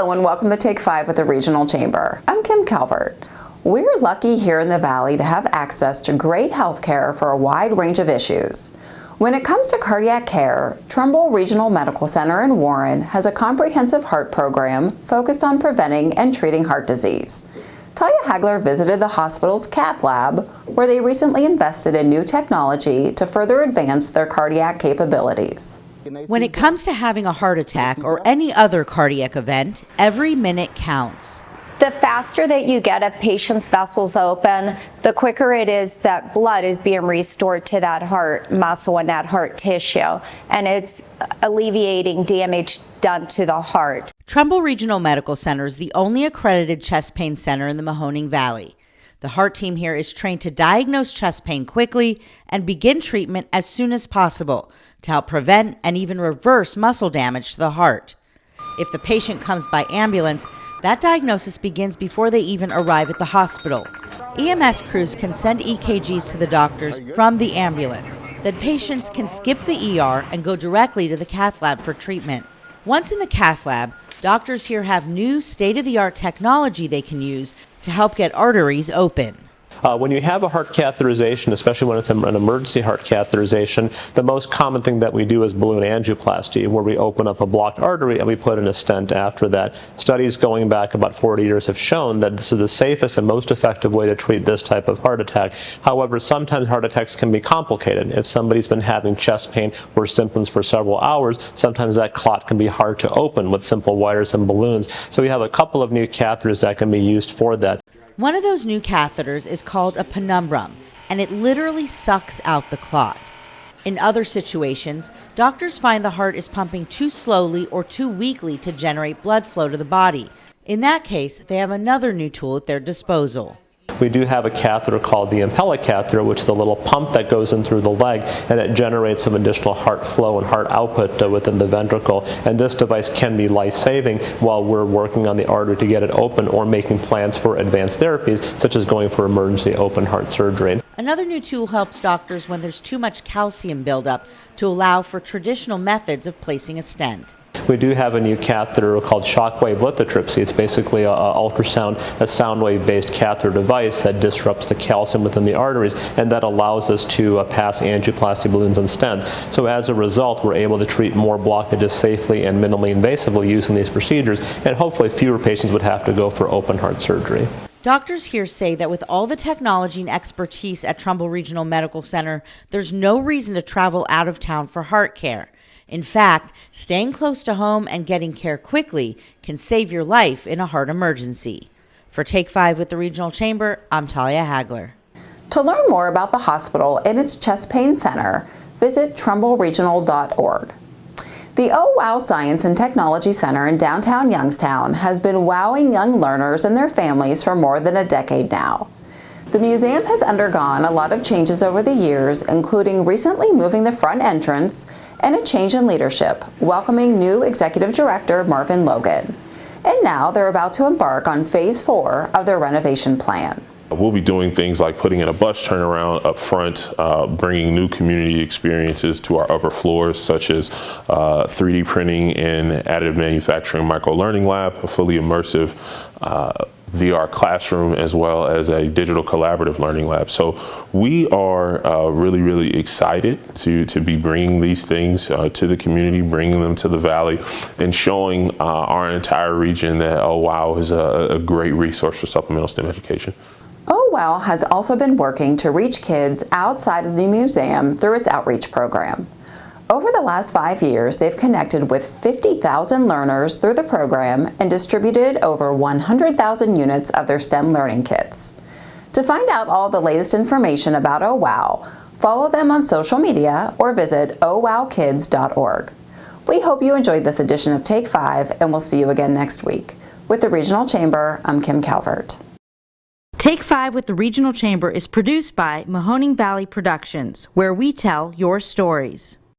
Hello and welcome to Take 5 with the Regional Chamber. I'm Kim Calvert. We're lucky here in the Valley to have access to great health care for a wide range of issues. When it comes to cardiac care, Trumbull Regional Medical Center in Warren has a comprehensive heart program focused on preventing and treating heart disease. Talia Hagler visited the hospital's cath lab, where they recently invested in new technology to further advance their cardiac capabilities. When it comes to having a heart attack or any other cardiac event, every minute counts. The faster that you get a patient's vessels open, the quicker it is that blood is being restored to that heart muscle and that heart tissue, and it's alleviating damage done to the heart. Trumbull Regional Medical Center is the only accredited chest pain center in the Mahoning Valley. The heart team here is trained to diagnose chest pain quickly and begin treatment as soon as possible to help prevent and even reverse muscle damage to the heart. If the patient comes by ambulance, that diagnosis begins before they even arrive at the hospital. EMS crews can send EKGs to the doctors from the ambulance. Then patients can skip the ER and go directly to the cath lab for treatment. Once in the cath lab, doctors here have new state-of-the-art technology they can use to help get arteries open. When you have a heart catheterization, especially when it's an emergency heart catheterization, the most common thing that we do is balloon angioplasty, where we open up a blocked artery and we put in a stent after that. Studies going back about 40 years have shown that this is the safest and most effective way to treat this type of heart attack. However, sometimes heart attacks can be complicated. If somebody's been having chest pain or symptoms for several hours, sometimes that clot can be hard to open with simple wires and balloons. So we have a couple of new catheters that can be used for that. One of those new catheters is called a penumbrum, and it literally sucks out the clot. In other situations, doctors find the heart is pumping too slowly or too weakly to generate blood flow to the body. In that case, they have another new tool at their disposal. We do have a catheter called the Impella catheter, which is the little pump that goes in through the leg, and it generates some additional heart flow and heart output within the ventricle. And this device can be life-saving while we're working on the artery to get it open or making plans for advanced therapies, such as going for emergency open heart surgery. Another new tool helps doctors when there's too much calcium buildup to allow for traditional methods of placing a stent. We do have a new catheter called shockwave lithotripsy. It's basically a sound wave-based catheter device that disrupts the calcium within the arteries, and that allows us to pass angioplasty balloons and stents. So as a result, we're able to treat more blockages safely and minimally invasively using these procedures, and hopefully fewer patients would have to go for open heart surgery. Doctors here say that with all the technology and expertise at Trumbull Regional Medical Center, there's no reason to travel out of town for heart care. In fact, staying close to home and getting care quickly can save your life in a heart emergency. For Take 5 with the Regional Chamber, I'm Talia Hagler. To learn more about the hospital and its chest pain center, visit trumbullregional.org. The Oh Wow Science and Technology Center in downtown Youngstown has been wowing young learners and their families for more than a decade now. The museum has undergone a lot of changes over the years, including recently moving the front entrance and a change in leadership, welcoming new executive director Marvin Logan. And now they're about to embark on phase 4 of their renovation plan. We'll be doing things like putting in a bus turnaround up front, bringing new community experiences to our upper floors, such as 3D printing and additive manufacturing micro-learning lab, a fully immersive VR classroom, as well as a digital collaborative learning lab. So we are really, really excited to be bringing these things to the community, bringing them to the Valley, and showing our entire region that Oh Wow is a great resource for supplemental STEM education. Oh Wow has also been working to reach kids outside of the museum through its outreach program. Over the last 5 years, they've connected with 50,000 learners through the program and distributed over 100,000 units of their STEM learning kits. To find out all the latest information about Oh Wow, follow them on social media or visit ohwowkids.org. We hope you enjoyed this edition of Take 5, and we'll see you again next week. With the Regional Chamber, I'm Kim Calvert. Take 5 with the Regional Chamber is produced by Mahoning Valley Productions, where we tell your stories.